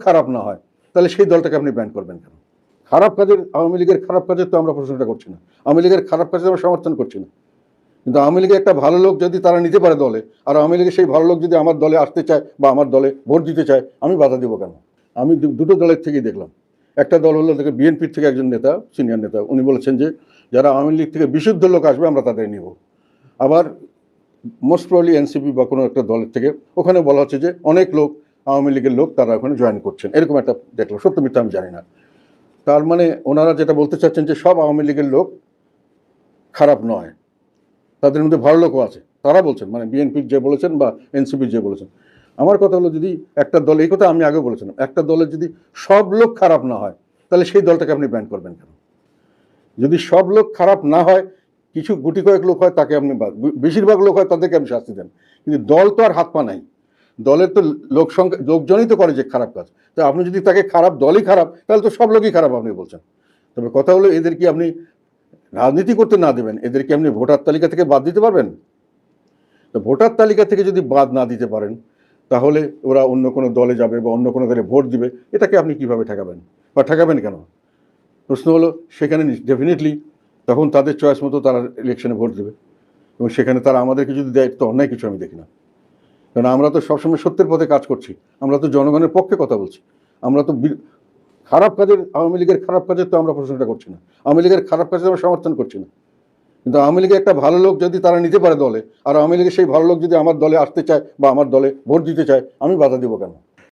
খারাপ না হয় তাহলে সেই দলটাকে আপনি ব্যান করবেন কেন? খারাপ কাজের, আওয়ামী লীগের খারাপ কাজের তো আমরা প্রশংসা করছি না, আওয়ামী লীগের খারাপ কাজের আমরা সমর্থন করছি না, কিন্তু আওয়ামী লীগের একটা ভালো লোক যদি তারা নিতে পারে দলে, আর আওয়ামী লীগের সেই ভালো লোক যদি আমার দলে আসতে চায় বা আমার দলে ভোট দিতে চায়, আমি বাধা দেবো কেন? আমি দুটো দলের থেকেই দেখলাম। একটা দল হলো দেখে বিএনপির থেকে একজন নেতা, সিনিয়র নেতা, উনি বলেছেন যে যারা আওয়ামী লীগ থেকে বিশুদ্ধ লোক আসবে আমরা তাদের নিব। আবার মোস্ট প্রবলি এনসিপি বা কোনো একটা দলের থেকে ওখানে বলা হচ্ছে যে অনেক লোক আওয়ামী লীগের লোক তারা ওখানে জয়েন করছেন, এরকম একটা দেখলাম। সত্য মিথ্যা আমি জানি না। তার মানে ওনারা যেটা বলতে চাচ্ছেন যে সব আওয়ামী লীগের লোক খারাপ নয়, তাদের মধ্যে ভালো লোকও আছে, তারা বলছেন, মানে বিএনপির যে বলেছেন বা এনসিপির যে বলেছেন। আমার কথা হলো যদি একটা দল, এই কথা আমি আগে বলেছিলাম, একটা দলের যদি সব লোক খারাপ না হয় তাহলে সেই দলটাকে আপনি ব্যান করবেন কেন? যদি সব লোক খারাপ না হয়, কিছু গুটি কয়েক লোক হয় তাকে আপনি, বেশিরভাগ লোক হয় তাদেরকে আপনি শাস্তি দেন, কিন্তু দল তো আর হাত পা নাই, দলের তো লোক সংখ্যা, লোকজনই তো করে যে খারাপ কাজ। তো আপনি যদি তাকে খারাপ, দলই খারাপ, তাহলে তো সব লোকই খারাপ আপনি বলছেন। তবে কথা হলো এদের কি আপনি রাজনীতি করতে না দেবেন, এদেরকে আপনি ভোটার তালিকা থেকে বাদ দিতে পারবেন? তো ভোটার তালিকা থেকে যদি বাদ না দিতে পারেন তাহলে ওরা অন্য কোনো দলে যাবে বা অন্য কোনো দলে ভোট দিবে, এটাকে আপনি কিভাবে ঠেকাবেন বা ঠেকাবেন কেন? প্রশ্ন হলো সেখানে ডেফিনেটলি তখন তাদের চয়েস মতো তারা ইলেকশনে ভোট দেবে, এবং সেখানে তারা আমাদেরকে যদি দেয় তো অন্যায় কিছু আমি দেখি না। কারণ আমরা তো সবসময় সত্যের পথে কাজ করছি, আমরা তো জনগণের পক্ষে কথা বলছি। আমরা তো খারাপ কাজের, আওয়ামী লীগের খারাপ কাজের তো আমরা প্রশংসা করছি না, আওয়ামী লীগের খারাপ কাজের আমরা সমর্থন করছি না, কিন্তু আওয়ামী লীগের একটা ভালো লোক যদি তারা নিতে পারে দলে, আর আওয়ামী লীগের সেই ভালো লোক যদি আমার দলে আসতে চায় বা আমার দলে ভোট দিতে চায়, আমি বাধা দেবো কেন?